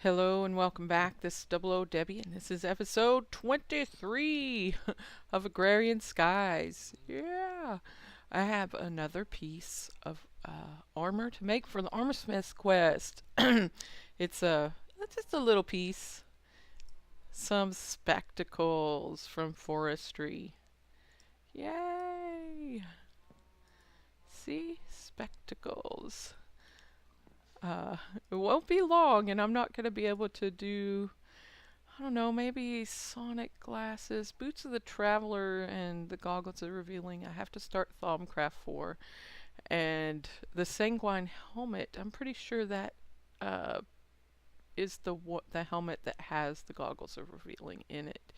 Hello and welcome back. This is Double O Debbie, and this is episode 23 of Agrarian Skies. Yeah, I have another piece of armor to make for the Armorsmith's quest. It's just a little piece. Some spectacles from forestry. Yay! See, spectacles. It won't be long, and I'm not going to be able to do, I don't know, maybe sonic glasses, boots of the traveler, and the goggles of revealing. I have to start Thaumcraft for, and the sanguine helmet. I'm pretty sure that uh, is the helmet that has the goggles of revealing in it.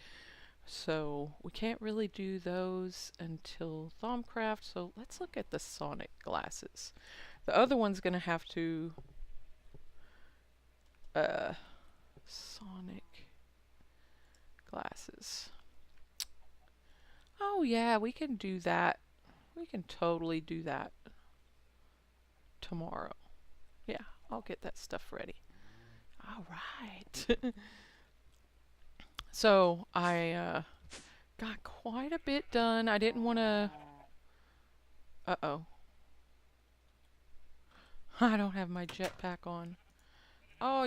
So we can't really do those until Thaumcraft. So let's look at the sonic glasses. The other one's gonna have to sonic glasses. Oh yeah, we can do that. We can totally do that tomorrow. Yeah, I'll get that stuff ready. All right. So I got quite a bit done. I didn't want to. Uh-oh. I don't have my jetpack on. Oh,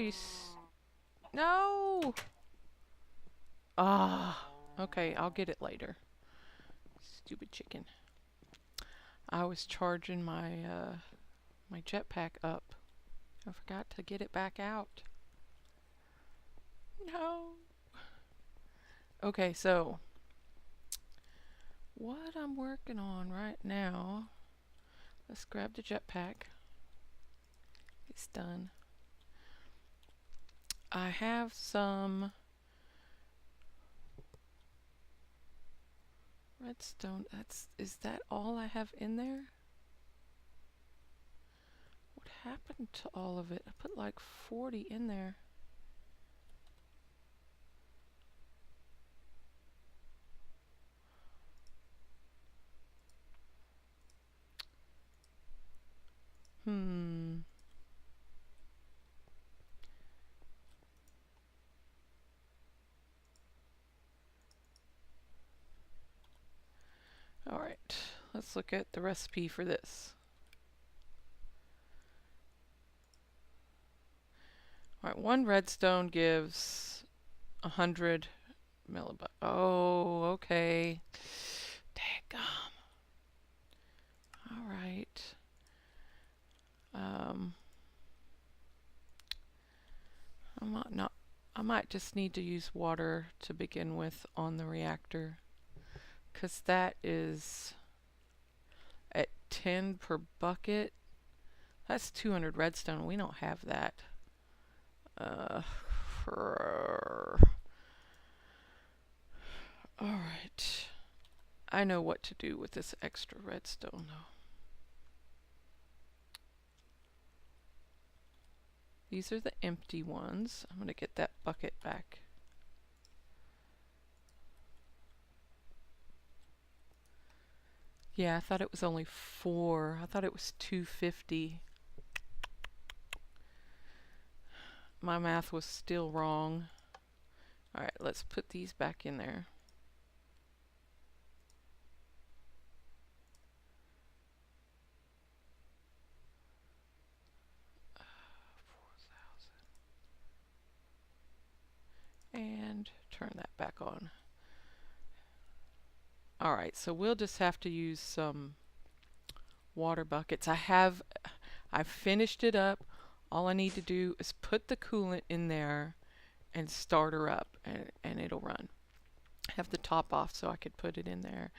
no! Ah. Okay, I'll get it later. Stupid chicken. I was charging my jetpack up. I forgot to get it back out. No. Okay, so what I'm working on right now, let's grab the jetpack. It's done. I have some redstone. Is that all I have in there? What happened to all of it? I put like 40 in there. Alright, let's look at the recipe for this. Alright, one redstone gives 100 millibytes. Oh, okay. Daggum. Alright. I might just need to use water to begin with on the reactor, because that is at 10 per bucket. That's 200 redstone. We don't have that. Alright. I know what to do with this extra redstone, though. These are the empty ones. I'm going to get that bucket back. Yeah, I thought it was only 4. I thought it was 250. My math was still wrong. Alright, let's put these back in there. And turn that back on. Alright, so we'll just have to use some water buckets. I've finished it up. All I need to do is put the coolant in there and start her up, and it'll run. I have the top off so I could put it in there,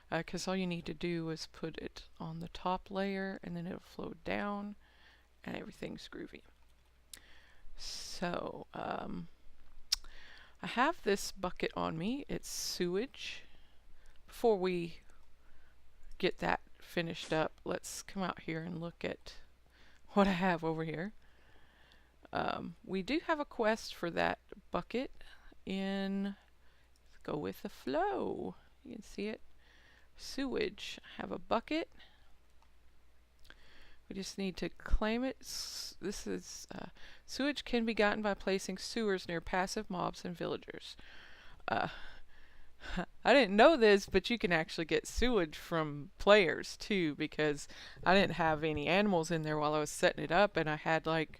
because all you need to do is put it on the top layer and then it'll flow down and everything's groovy. So I have this bucket on me. It's sewage. Before we get that finished up, let's come out here and look at what I have over here. We do have a quest for that bucket in Go With the Flow. You can see it. Sewage. I have a bucket. We just need to claim it. This is sewage can be gotten by placing sewers near passive mobs and villagers. I didn't know this, but you can actually get sewage from players too, because I didn't have any animals in there while I was setting it up, and I had like,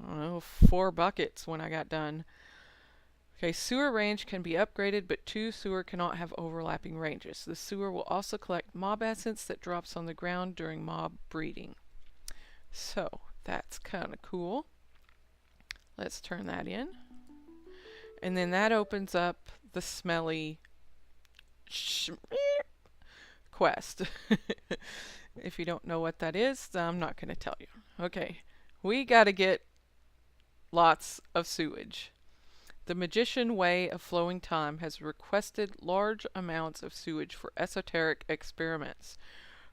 I don't know, 4 buckets when I got done. Okay, sewer range can be upgraded, but 2 sewer cannot have overlapping ranges. The sewer will also collect mob essence that drops on the ground during mob breeding. So, that's kind of cool. Let's turn that in. And then that opens up the smelly quest. If you don't know what that is, I'm not going to tell you. Okay, we got to get lots of sewage. The Magician Way of Flowing Time has requested large amounts of sewage for esoteric experiments.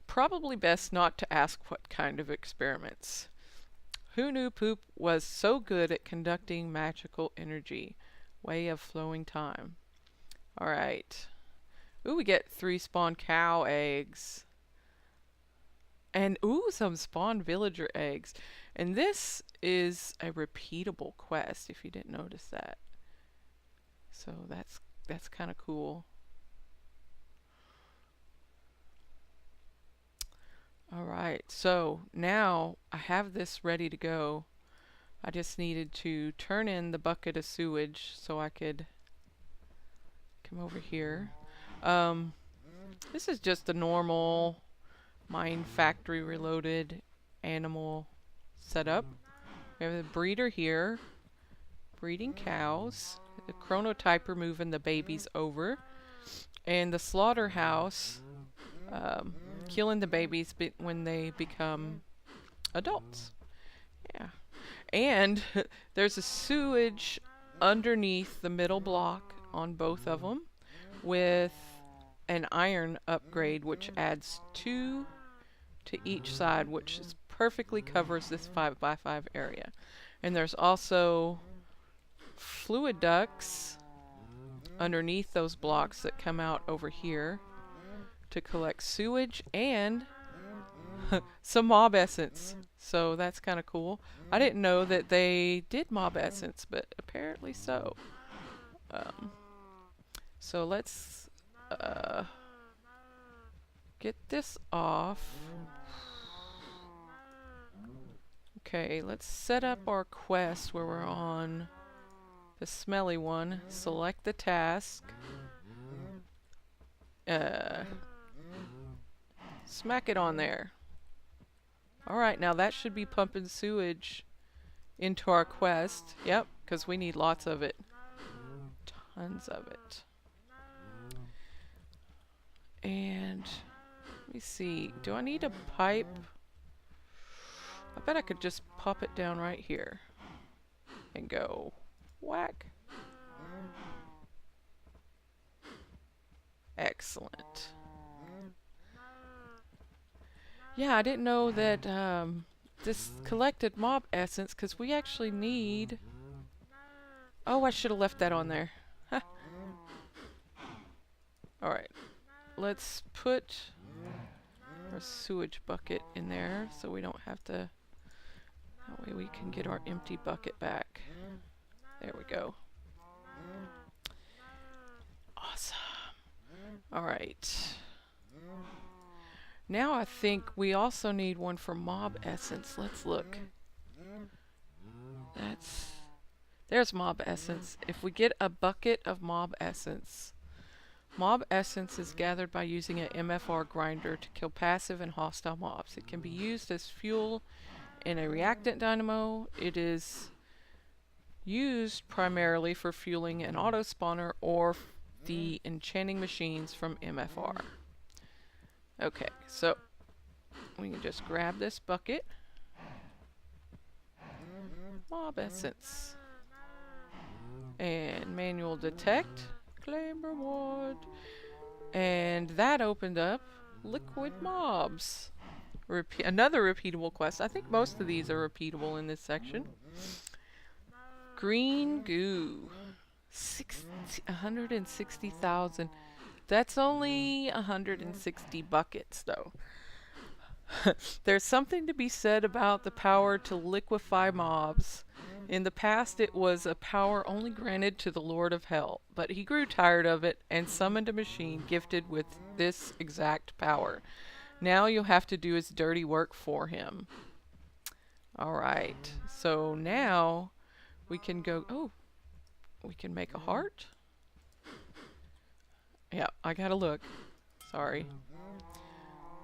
Probably best not to ask what kind of experiments. Who knew Poop was so good at conducting magical energy? Way of Flowing Time. Alright. Ooh, we get 3 spawn cow eggs. And ooh, some spawn villager eggs. And this is a repeatable quest, if you didn't notice that. So that's kind of cool. Alright, so now I have this ready to go. I just needed to turn in the bucket of sewage so I could come over here. This is just a normal mine factory reloaded animal setup. We have the breeder here, breeding cows, the chronotyper moving the babies over, and the slaughterhouse killing the babies when they become adults. Yeah. And there's a sewage underneath the middle block on both of them with an iron upgrade which adds 2 to each side, which is perfectly covers this 5x5 area. And there's also fluid ducts underneath those blocks that come out over here to collect sewage and some mob essence. So that's kind of cool. I didn't know that they did mob essence, but apparently so. So let's get this off. Okay, let's set up our quest where we're on the smelly one. Select the task. Smack it on there. Alright, now that should be pumping sewage into our quest. Yep, because we need lots of it. Tons of it. And let me see. Do I need a pipe? I bet I could just pop it down right here and go whack. Excellent. Yeah, I didn't know that this collected mob essence, because we actually need... Oh, I should have left that on there. Huh. Alright, let's put our sewage bucket in there so we don't have to... That way we can get our empty bucket back. There we go. Awesome. Alright. Now I think we also need one for mob essence. Let's look. There's mob essence. If we get a bucket of mob essence is gathered by using an MFR grinder to kill passive and hostile mobs. It can be used as fuel in a reactant dynamo. It is used primarily for fueling an auto spawner or the enchanting machines from MFR. Okay, so we can just grab this bucket. Mob essence. And manual detect. Claim reward. And that opened up liquid mobs. Another repeatable quest. I think most of these are repeatable in this section. Green goo. 160,000. That's only 160 buckets, though. There's something to be said about the power to liquefy mobs. In the past, it was a power only granted to the Lord of Hell, but he grew tired of it and summoned a machine gifted with this exact power. Now you'll have to do his dirty work for him. Alright, so now we can go... Oh, we can make a heart? Yeah, I gotta look. Sorry.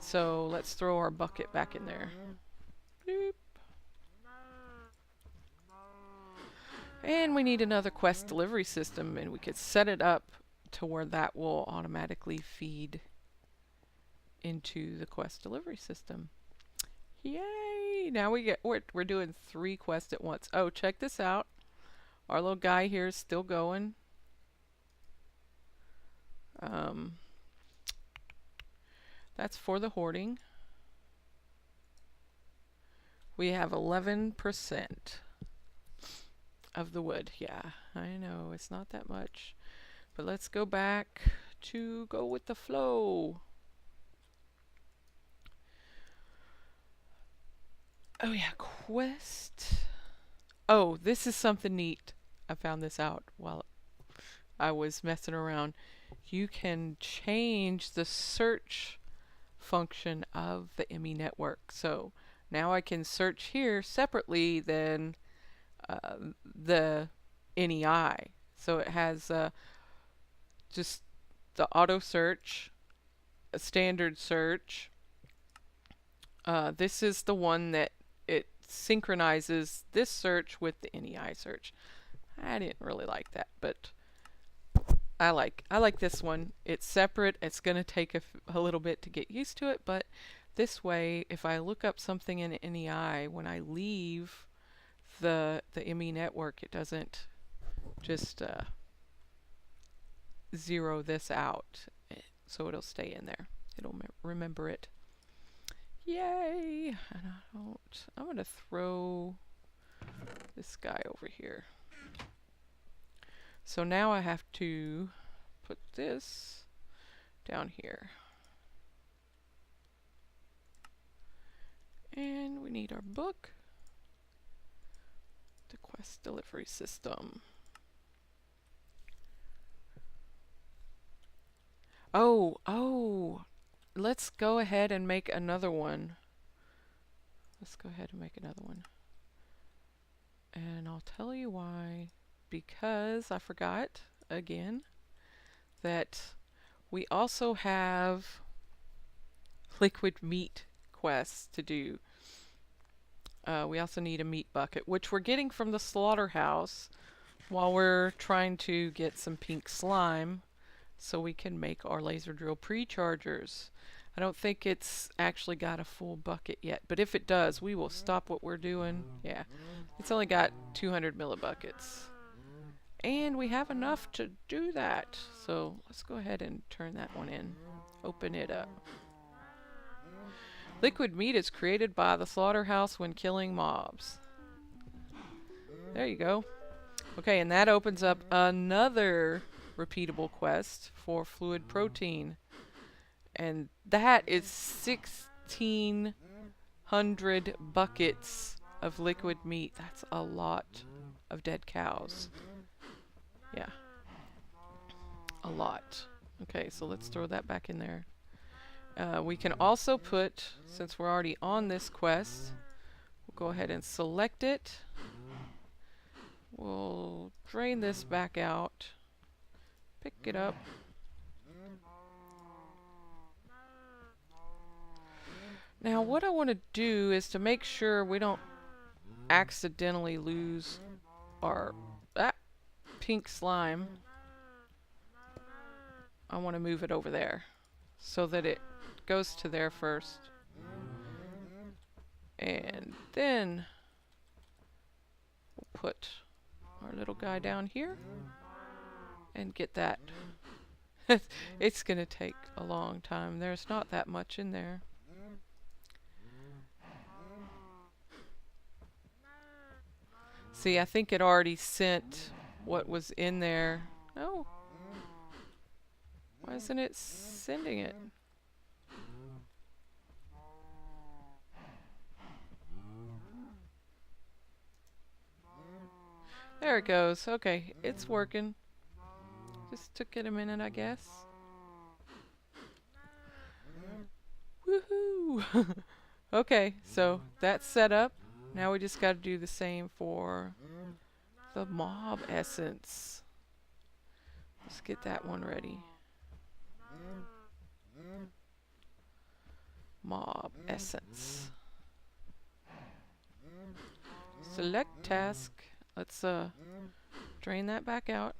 So let's throw our bucket back in there. Bloop. And we need another quest delivery system, and we could set it up to where that will automatically feed into the quest delivery system. Yay! Now we're doing 3 quests at once. Oh, check this out. Our little guy here is still going. That's for the hoarding. We have 11% of the wood. Yeah, I know, it's not that much. But let's go back to go with the flow. Oh yeah, quest. Oh, this is something neat. I found this out while I was messing around. You can change the search function of the ME network. So now I can search here separately than the NEI. So it has just the auto search, a standard search. This is the one that it synchronizes this search with the NEI search. I didn't really like that, but I like this one. It's separate. It's going to take a little bit to get used to it, but this way, if I look up something in NEI, when I leave the ME network, it doesn't just zero this out, so it'll stay in there. It'll remember it. Yay! And I'm going to throw this guy over here. So now I have to put this down here. And we need our book. The quest delivery system. Oh, let's go ahead and make another one. And I'll tell you why. Because I forgot, again, that we also have liquid meat quests to do. We also need a meat bucket, which we're getting from the slaughterhouse while we're trying to get some pink slime so we can make our laser drill pre-chargers. I don't think it's actually got a full bucket yet, but if it does, we will stop what we're doing. Yeah, it's only got 200 millibuckets. And we have enough to do that. So let's go ahead and turn that one in. Open it up. Liquid meat is created by the slaughterhouse when killing mobs. There you go. Okay, and that opens up another repeatable quest for fluid protein. And that is 1,600 buckets of liquid meat. That's a lot of dead cows. Yeah. A lot. Okay, so let's throw that back in there. We can also put, since we're already on this quest, we'll go ahead and select it. We'll drain this back out. Pick it up. Now what I want to do is to make sure we don't accidentally lose our pink slime. I want to move it over there so that it goes to there first. And then we'll put our little guy down here and get that. It's going to take a long time. There's not that much in there. See, I think it already sent what was in there. No. Why isn't it sending it? There it goes. Okay, it's working. Just took it a minute, I guess. Woohoo! Okay, so that's set up. Now we just got to do the same for the mob essence. Let's get that one ready. Mob essence. Select task. Let's drain that back out.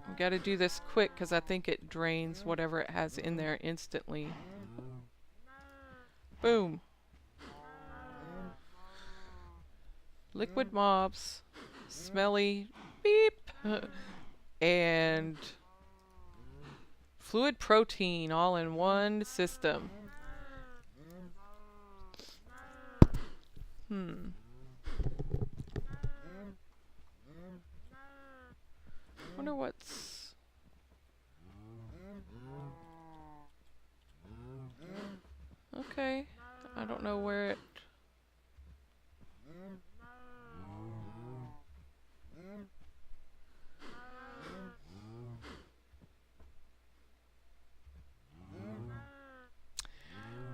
We got to do this quick because I think it drains whatever it has in there instantly. Boom. Liquid mobs, smelly, beep, and fluid protein all in one system. Wonder what's... Okay, I don't know where it...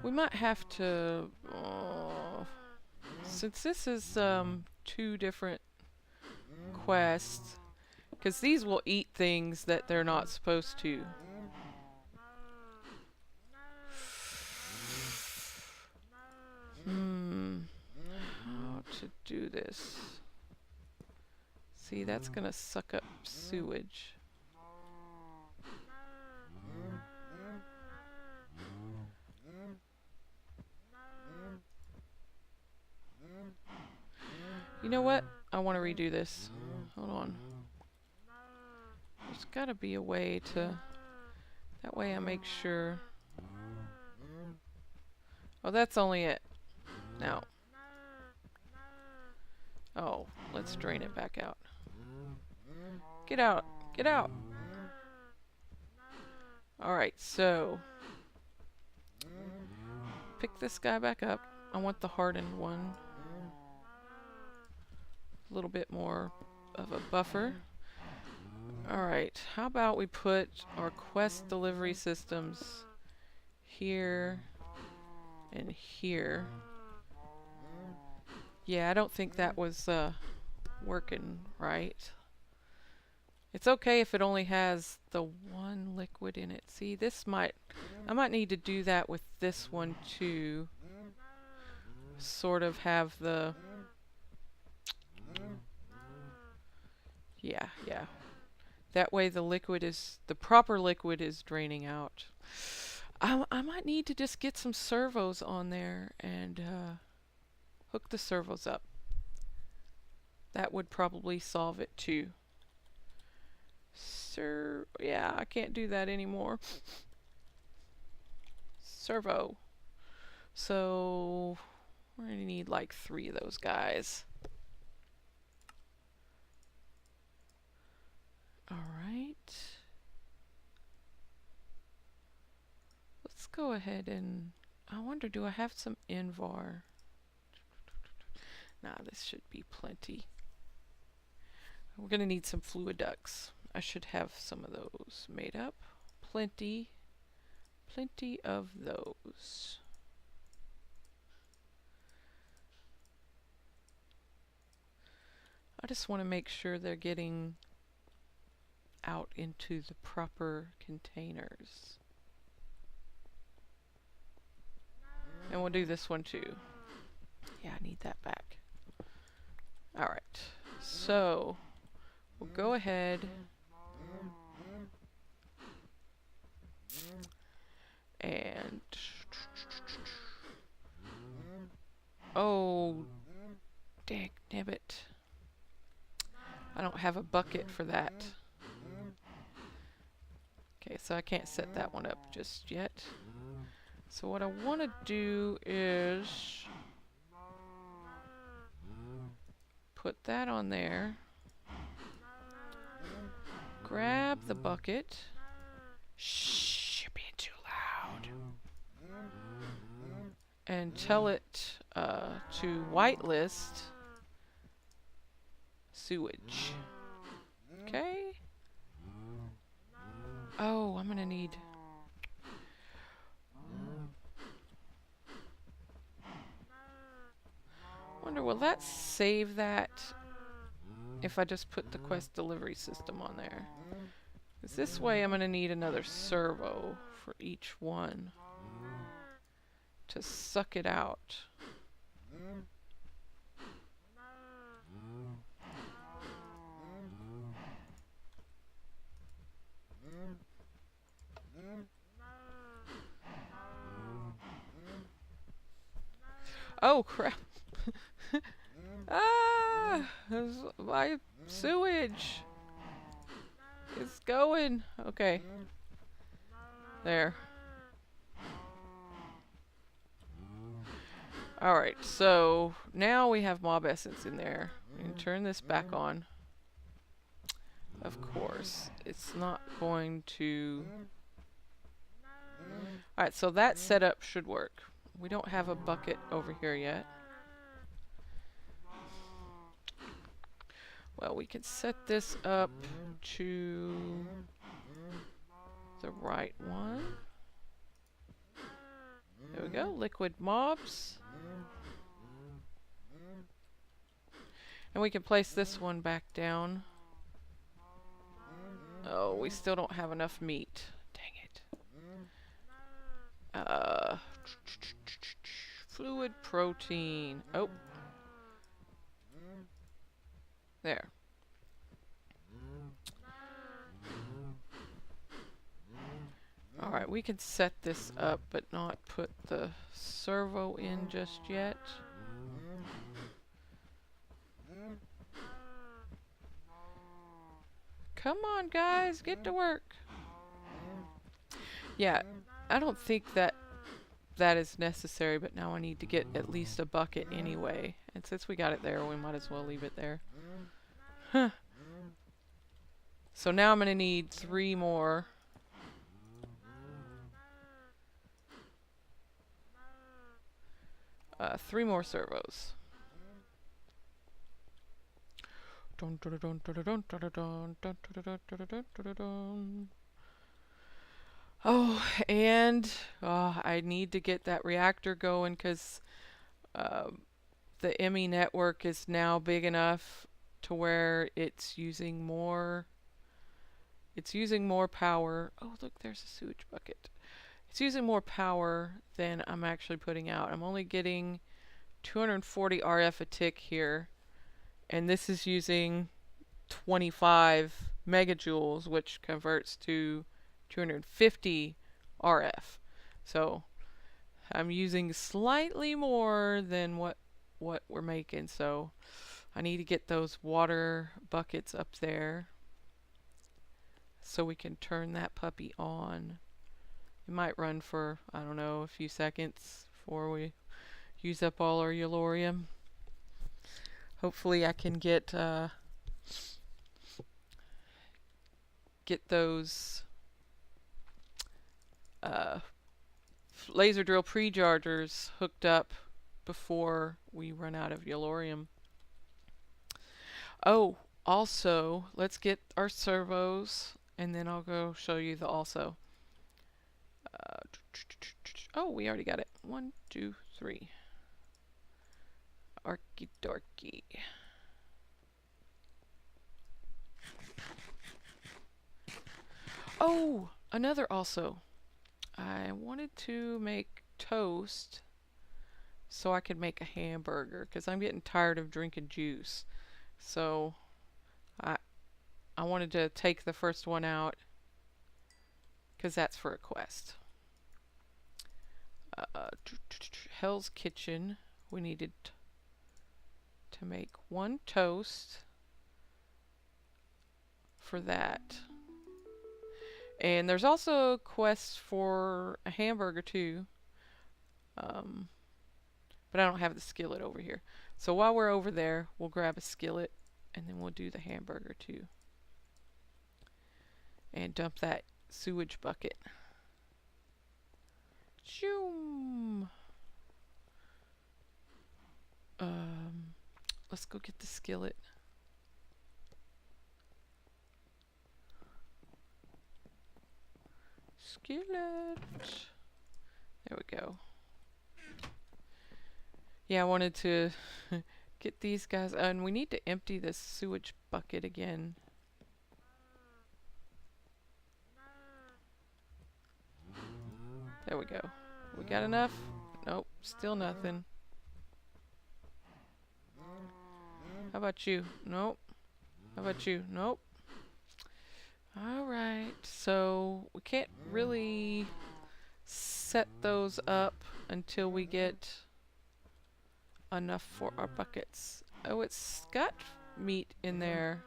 We might have to... since this is 2 different quests, because these will eat things that they're not supposed to. How to do this? See, that's gonna suck up sewage. You know what? I want to redo this. Hold on. There's got to be a way to... That way I make sure... Oh, that's only it. Now. Oh, let's drain it back out. Get out! Get out! Alright, so... Pick this guy back up. I want the hardened one. A little bit more of a buffer. Alright, how about we put our quest delivery systems here and here. Yeah, I don't think that was working right. It's okay if it only has the one liquid in it. See, this might... I might need to do that with this one too. Sort of have the... Yeah. That way the liquid is... The proper liquid is draining out. I might need to just get some servos on there and hook the servos up. That would probably solve it too. Yeah, I can't do that anymore. Servo. So we're gonna need like 3 of those guys. Alright. Let's go ahead and... I wonder, do I have some Invar? Nah, this should be plenty. We're gonna need some fluid ducts. I should have some of those made up. Plenty of those. I just want to make sure they're getting out into the proper containers. And we'll do this one too. Yeah, I need that back. Alright, so we'll go ahead and... Oh, dagnabbit. I don't have a bucket for that. Okay, so I can't set that one up just yet. So what I want to do is put that on there. Grab the bucket. Shh, you're being too loud. And tell it to whitelist sewage. Okay. Oh, I'm gonna need... Wonder, will that save that if I just put the quest delivery system on there? Because this way I'm gonna need another servo for each one to suck it out. Oh crap. Ah, my sewage is going. Okay. There. Alright, so now we have mob essence in there. And turn this back on. Of course, it's not going to... Alright, so that setup should work. We don't have a bucket over here yet. Well, we can set this up to the right one. There we go, liquid mobs. And we can place this one back down. Oh, we still don't have enough meat. Dang it. Fluid protein. Oh. There. Alright, we can set this up but not put the servo in just yet. Come on, guys, get to work. Yeah, I don't think that is necessary, but now I need to get at least a bucket anyway. And since we got it there, we might as well leave it there. Huh. So now I'm going to need 3 more. Three more servos. Oh, and I need to get that reactor going because the ME network is now big enough to where it's using more power. Oh, look, there's a sewage bucket. It's using more power than I'm actually putting out. I'm only getting 240 RF a tick here, and this is using 25 megajoules, which converts to 250 RF. So I'm using slightly more than what we're making. So I need to get those water buckets up there so we can turn that puppy on. It might run for, I don't know, a few seconds before we use up all our Eulorium. Hopefully I can get those laser drill pre-chargers hooked up before we run out of Eulorium. Oh, also, let's get our servos, and then I'll go show you the also. Oh, we already got it. 1, 2, 3. Arky dorky. Oh, another also. I wanted to make toast so I could make a hamburger because I'm getting tired of drinking juice. So I wanted to take the first one out because that's for a quest. Hell's Kitchen. We needed to make 1 toast for that. And there's also a quest for a hamburger too. But I don't have the skillet over here. So while we're over there, we'll grab a skillet and then we'll do the hamburger too. And dump that sewage bucket. Shoom. Let's go get the skillet. Skillet. There we go. Yeah, I wanted to get these guys, and we need to empty this sewage bucket again. There we go. We got enough? Nope, still nothing. How about you? Nope. How about you? Nope. Alright, so we can't really set those up until we get enough for our buckets. Oh, it's got meat in there.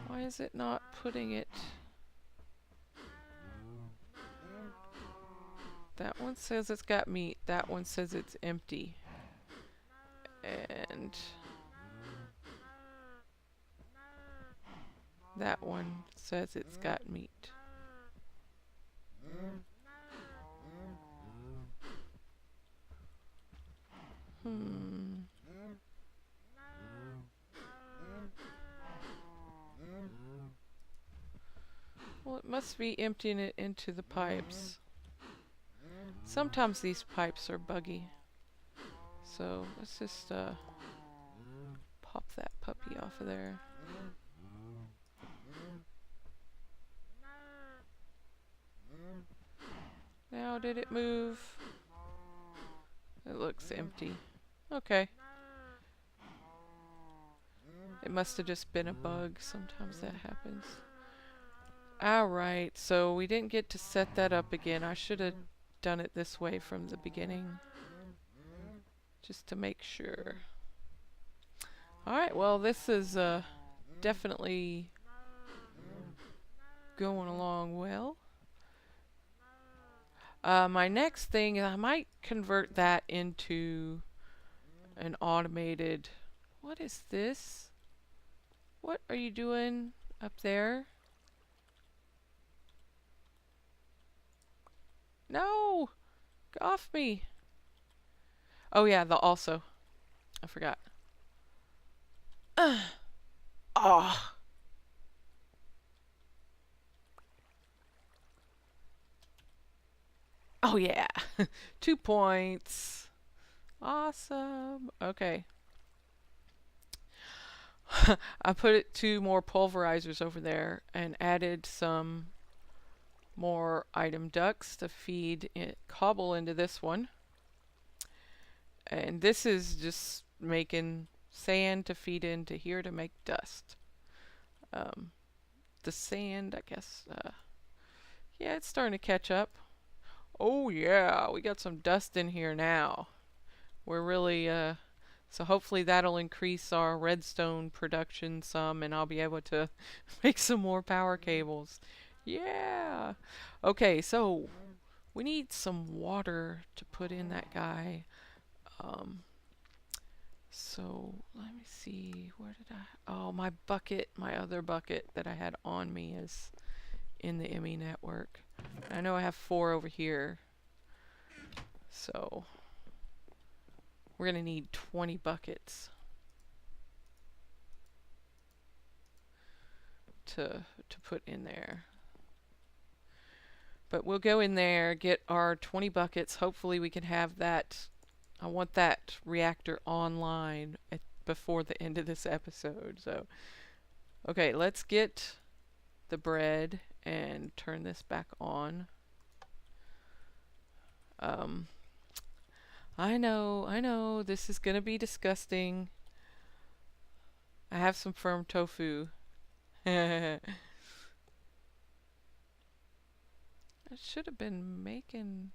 Why is it not putting it? That one says it's got meat. That one says it's empty. And that one says it's got meat. Well, it must be emptying it into the pipes. Sometimes these pipes are buggy. So let's just pop that puppy off of there. Now did it move? It looks empty. Okay. It must have just been a bug. Sometimes that happens. Alright, so we didn't get to set that up again. I should have done it this way from the beginning. Just to make sure. Alright, well this is definitely going along well. My next thing, I might convert that into an automated... What is this? What are you doing up there? No! Get off me! Oh yeah, the also. I forgot. Oh. Oh yeah. 2 points. Awesome. Okay. I put 2 more pulverizers over there and added some more item ducts to feed cobble into this one. And this is just making sand to feed into here to make dust. The sand, I guess, yeah, it's starting to catch up. Oh yeah, we got some dust in here now. We're really, so hopefully that'll increase our redstone production some, and I'll be able to make some more power cables. Yeah! Okay, so we need some water to put in that guy. So let me see, where did I... Oh, my bucket, my other bucket that I had on me is in the ME network. I know I have 4 over here. So we're going to need 20 buckets to put in there. But we'll go in there, get our 20 buckets. Hopefully we can have that. I want that reactor online before the end of this episode. So, okay, let's get the bread and turn this back on. I know, this is gonna be disgusting. I have some firm tofu. I should have been making...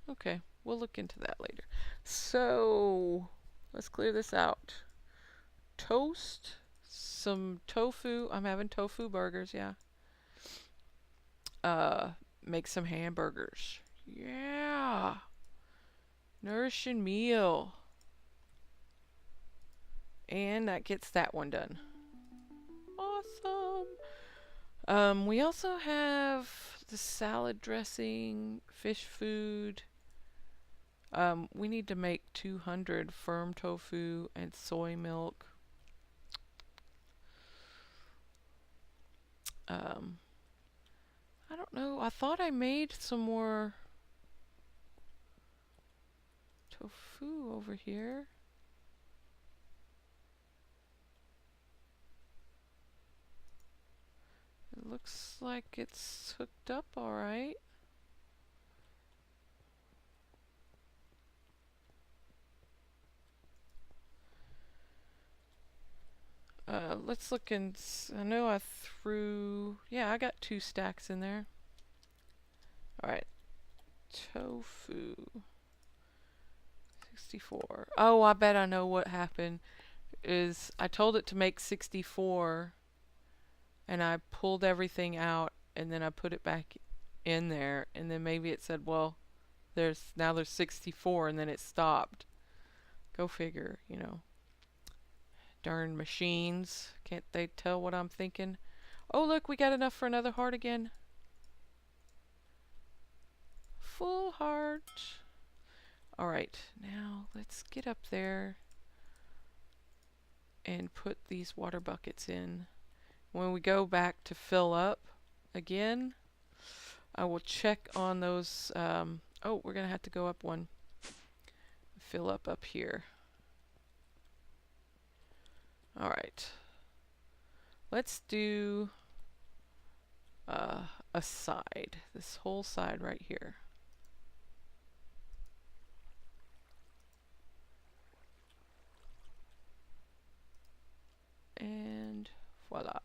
Okay, we'll look into that later. So, let's clear this out. Toast, some tofu. I'm having tofu burgers, yeah. Make some hamburgers. Yeah. Nourishing meal. And that gets that one done. Awesome. We also have the salad dressing, fish food. We need to make 200 firm tofu and soy milk. I don't know. I thought I made some more tofu over here. It looks like it's hooked up all right. Let's look and I know I threw, yeah, I got 2 stacks in there. All right, tofu, 64. Oh, I bet I know what happened. Is I told it to make 64, and I pulled everything out, and then I put it back in there, and then maybe it said, well, there's 64, and then it stopped. Go figure, you know. Darn machines. Can't they tell what I'm thinking? Oh, look, we got enough for another heart again. Full heart. All right, now let's get up there and put these water buckets in. When we go back to fill up again, I will check on those. Oh, we're going to have to go up one. Fill up here. All right. Let's do a side. This whole side right here. And voila.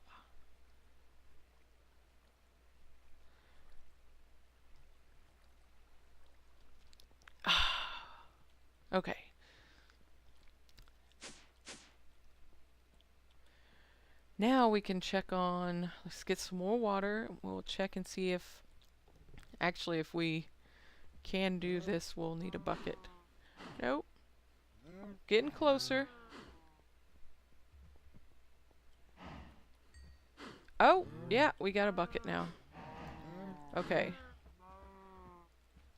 Okay. Now we can check on, let's get some more water. We'll check and see if, actually if we can do this, we'll need a bucket. Nope. Getting closer. Oh, yeah, we got a bucket now. Okay.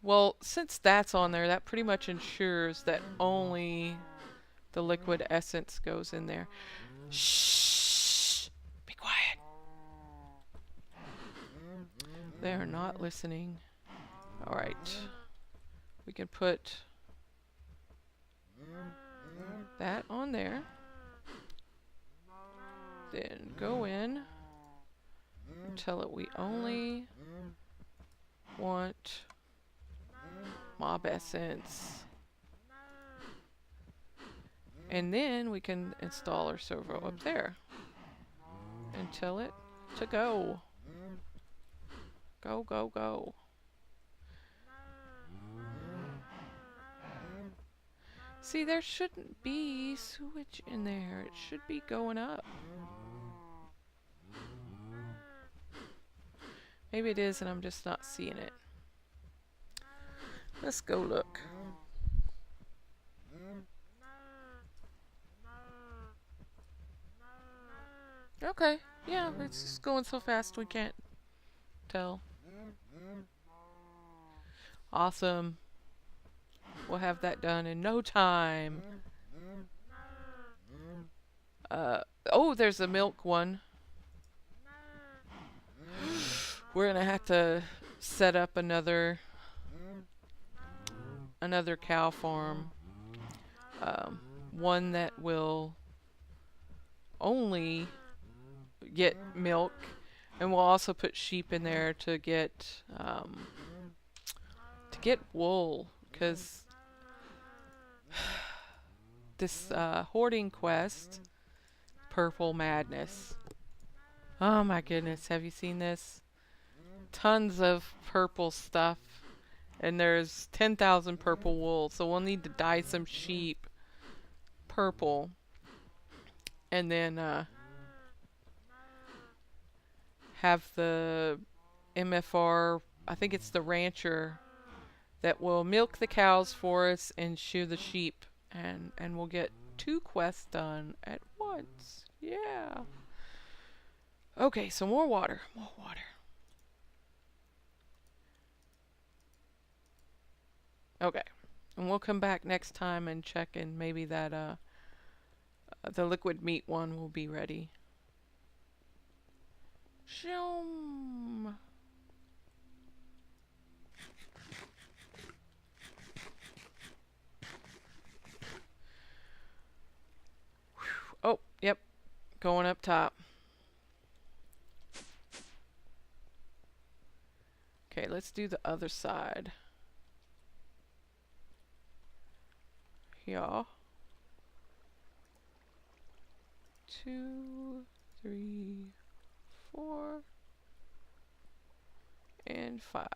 Well, since that's on there, that pretty much ensures that only the liquid essence goes in there. Shh! Be quiet. They are not listening. All right. We can put that on there. Then go in and tell it we only want mob essence. And then we can install our servo up there and tell it to go. Go, go, go. See, there shouldn't be sewage in there. It should be going up. Maybe it is and I'm just not seeing it. Let's go look. Okay, yeah, it's just going so fast we can't tell. Awesome. We'll have that done in no time. Oh, there's a milk one. We're gonna have to set up another cow farm. One that will only get milk, and we'll also put sheep in there to get wool, because this hoarding quest, Purple Madness. Oh my goodness, have you seen this? Tons of purple stuff, and there's 10,000 purple wool, so we'll need to dye some sheep purple, and then have the MFR, I think it's the rancher, that will milk the cows for us and shear the sheep, and we'll get 2 quests done at once. Yeah. Okay, so more water. More water. Okay. And we'll come back next time and check, and maybe that the liquid meat one will be ready. Shoom. Oh, yep. Going up top. Okay, let's do the other side. Here. 2, 3, 4, and 5.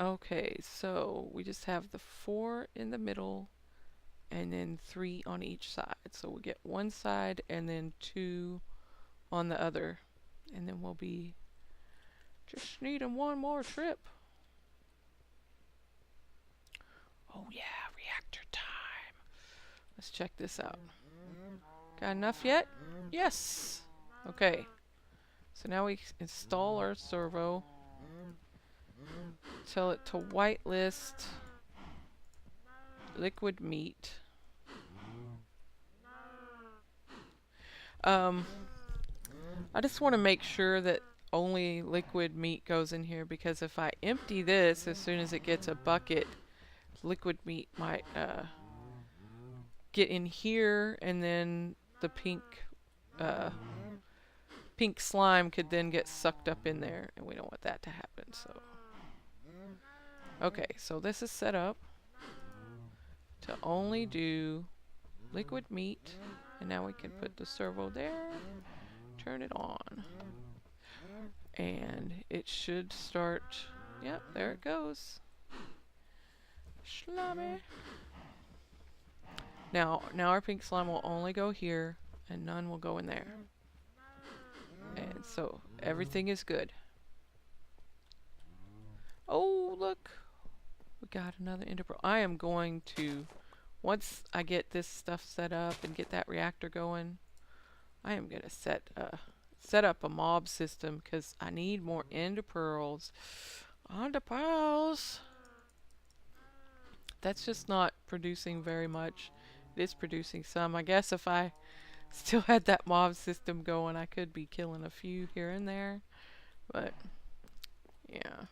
Okay, so we just have the 4 in the middle and then 3 on each side. So we get one side and then 2 on the other. And then we'll be just needing one more trip. Oh yeah, reactor time. Let's check this out. Got enough yet? Yes. Okay. So now we install our servo. Tell it to whitelist liquid meat. I just want to make sure that only liquid meat goes in here, because if I empty this as soon as it gets a bucket, liquid meat might get in here, and then the pink slime could then get sucked up in there, and we don't want that to happen. So okay, so this is set up to only do liquid meat, and now we can put the servo there, turn it on, and it should start. Yep, there it goes. Slimy. Now our pink slime will only go here, and none will go in there. And so everything is good. Oh, look. We got another ender pearl. I am going to, once I get this stuff set up and get that reactor going, I am going to set up a mob system, because I need more ender pearls on the piles. That's just not producing very much. It is producing some. I guess if I still had that mob system going, I could be killing a few here and there. But yeah.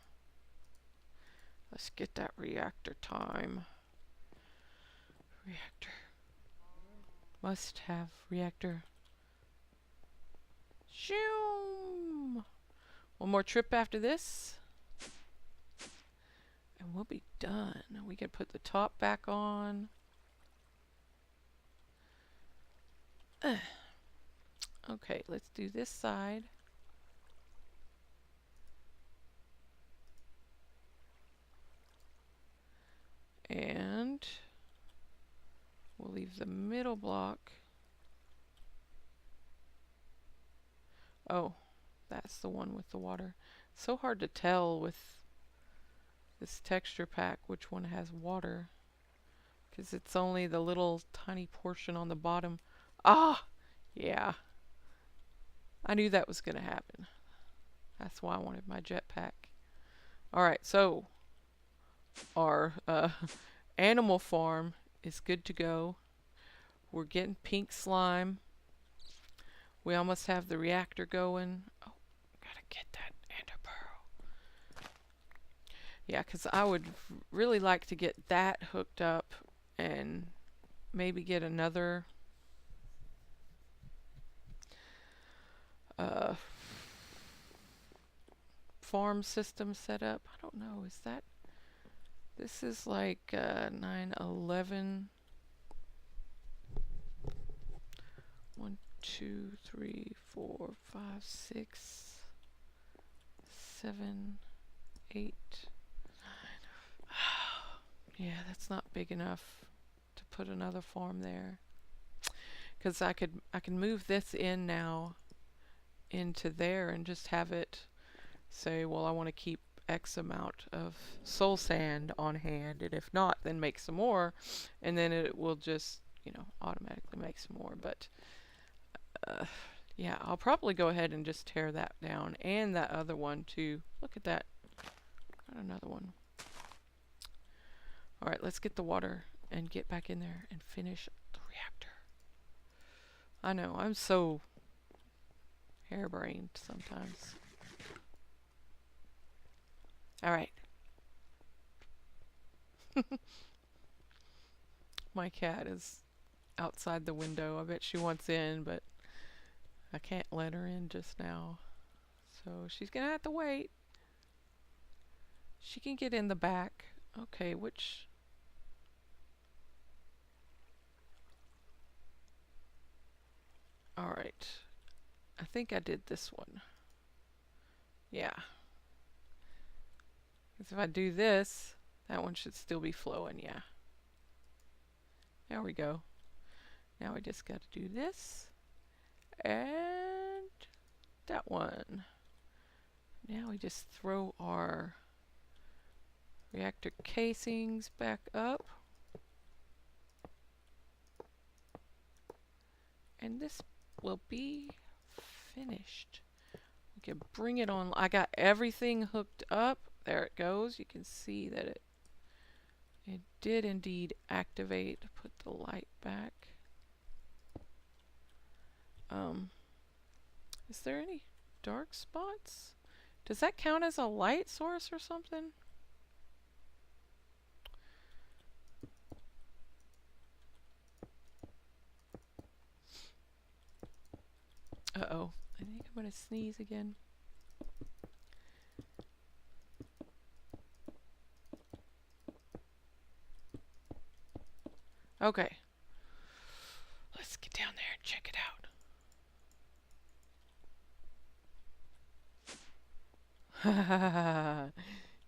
Let's get that reactor time. Reactor. Must have reactor. Shoom! One more trip after this, and we'll be done. We can put the top back on. Okay, let's do this side. And we'll leave the middle block. Oh, that's the one with the water. So hard to tell with this texture pack which one has water, because it's only the little tiny portion on the bottom. Ah, yeah. I knew that was going to happen. That's why I wanted my jetpack. Alright, so our animal farm is good to go. We're getting pink slime. We almost have the reactor going. Oh, gotta get that ender pearl. Yeah, because I would really like to get that hooked up and maybe get another farm system set up. I don't know, is that, this is like 9/11. 1, 2, 3, 4, 5, 6, 7, 8, 9. Yeah, that's not big enough to put another farm there, because I can move this in now into there and just have it say, well, I want to keep X amount of soul sand on hand, and if not, then make some more, and then it will just, you know, automatically make some more. But yeah, I'll probably go ahead and just tear that down, and that other one too. Look at that. Got another one. All right, let's get the water and get back in there and finish the reactor. I know, I'm so harebrained sometimes. All right. My cat is outside the window. I bet she wants in, but I can't let her in just now. So she's gonna have to wait. She can get in the back. Okay, which... All right. I think I did this one. Yeah. Because if I do this, that one should still be flowing, yeah. There we go. Now we just got to do this. And that one. Now we just throw our reactor casings back up. And this will be finished. We can bring it on. I got everything hooked up. There it goes. You can see that it did indeed activate. Put the light back. Is there any dark spots? Does that count as a light source or something? Uh-oh. I think I'm gonna sneeze again. Okay. Let's get down there and check it out.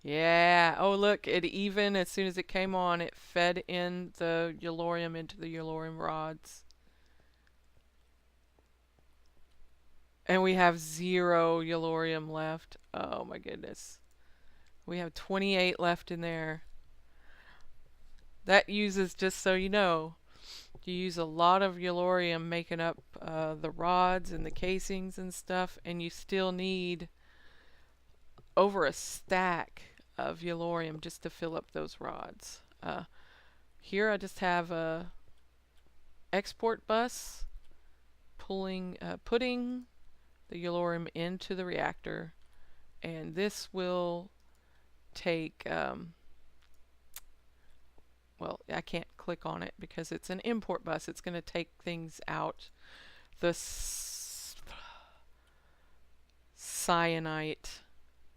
Yeah. Oh, look. It even, as soon as it came on, it fed in the yellorium into the yellorium rods. And we have 0 yellorium left. Oh my goodness. We have 28 left in there. That uses, just so you know, you use a lot of yellorium making up the rods and the casings and stuff, and you still need over a stack of yellorium just to fill up those rods. Here I just have a export bus putting the yellorium into the reactor, and this will take well, I can't click on it because it's an import bus. It's going to take things out. The cyanite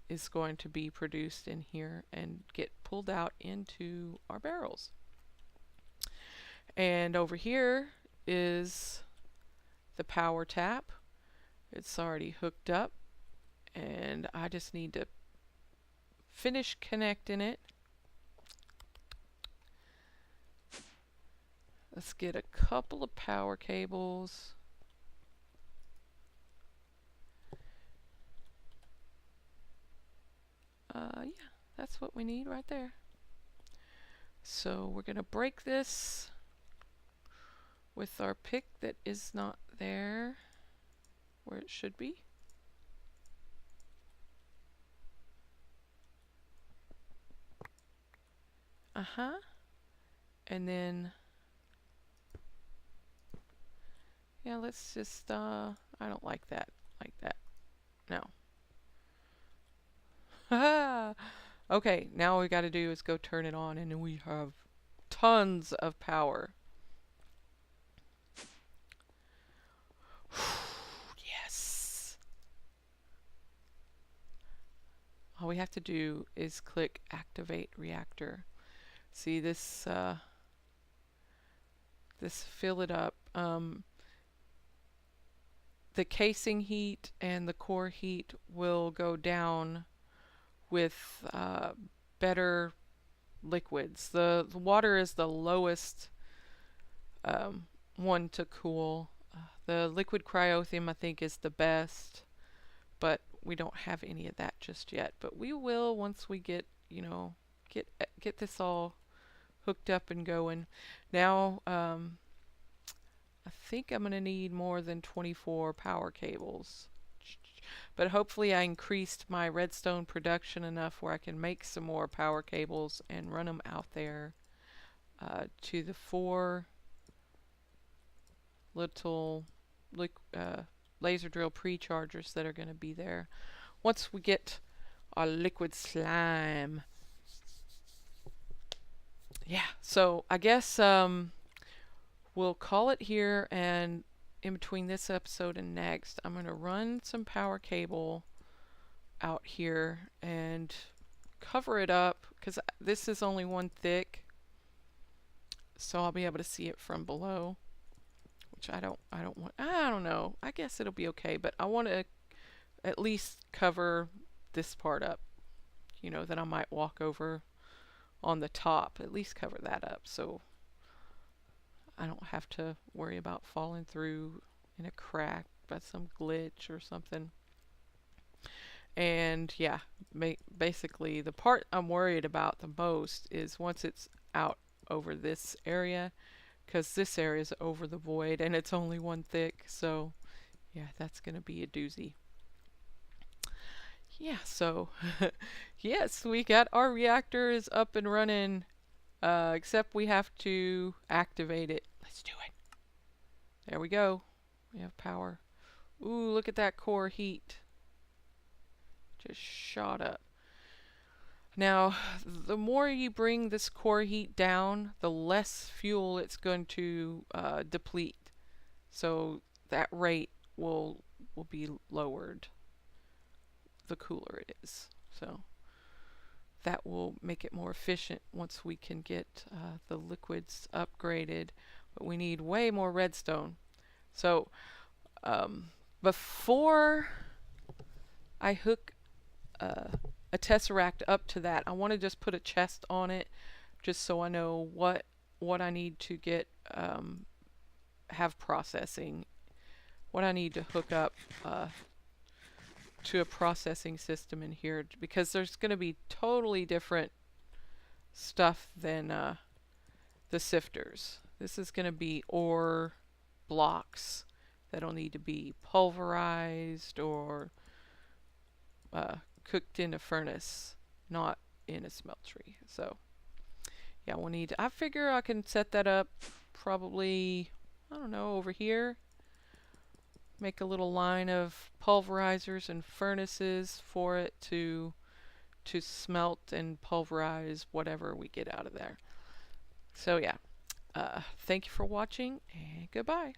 is going to be produced in here and get pulled out into our barrels. And over here is the power tap. It's already hooked up, and I just need to finish connecting it. Let's get a couple of power cables. Yeah, that's what we need right there. So we're going to break this with our pick that is not there where it should be. And then, yeah, let's just, I don't like that, no. Okay, now all we got to do is go turn it on, and then we have tons of power. Yes. All we have to do is click activate reactor. See this, this fill it up. The casing heat and the core heat will go down with better liquids. The water is the lowest one to cool. The liquid cryothium, I think, is the best, but we don't have any of that just yet. But we will once we get, you know, get this all hooked up and going. Now, I think I'm going to need more than 24 power cables. But hopefully I increased my redstone production enough where I can make some more power cables and run them out there to the 4 little laser drill pre-chargers that are going to be there once we get our liquid slime. Yeah, so I guess we'll call it here, and in between this episode and next, I'm going to run some power cable out here and cover it up, because this is only 1 thick, so I'll be able to see it from below, which I don't want. I don't know. I guess it'll be okay, but I want to at least cover this part up, you know, that I might walk over on the top. At least cover that up so I don't have to worry about falling through in a crack by some glitch or something. And yeah, basically the part I'm worried about the most is once it's out over this area, because this area is over the void and it's only 1 thick, so yeah, that's gonna be a doozy. Yeah, so yes, we got our reactor is up and running, except we have to activate it. Let's do it. There we go. We have power. Ooh, look at that core heat. Just shot up. Now, the more you bring this core heat down, the less fuel it's going to deplete. So that rate will be lowered the cooler it is. So that will make it more efficient once we can get the liquids upgraded. But we need way more redstone. So before I hook a tesseract up to that, I want to just put a chest on it, just so I know what I need to get have processing, what I need to hook up to a processing system in here, because there's going to be totally different stuff than the sifters. This is going to be ore blocks that'll need to be pulverized or cooked in a furnace, not in a smeltery. So yeah, we'll need to, I figure I can set that up probably, I don't know, over here. Make a little line of pulverizers and furnaces for it to smelt and pulverize whatever we get out of there. So yeah, thank you for watching, and goodbye.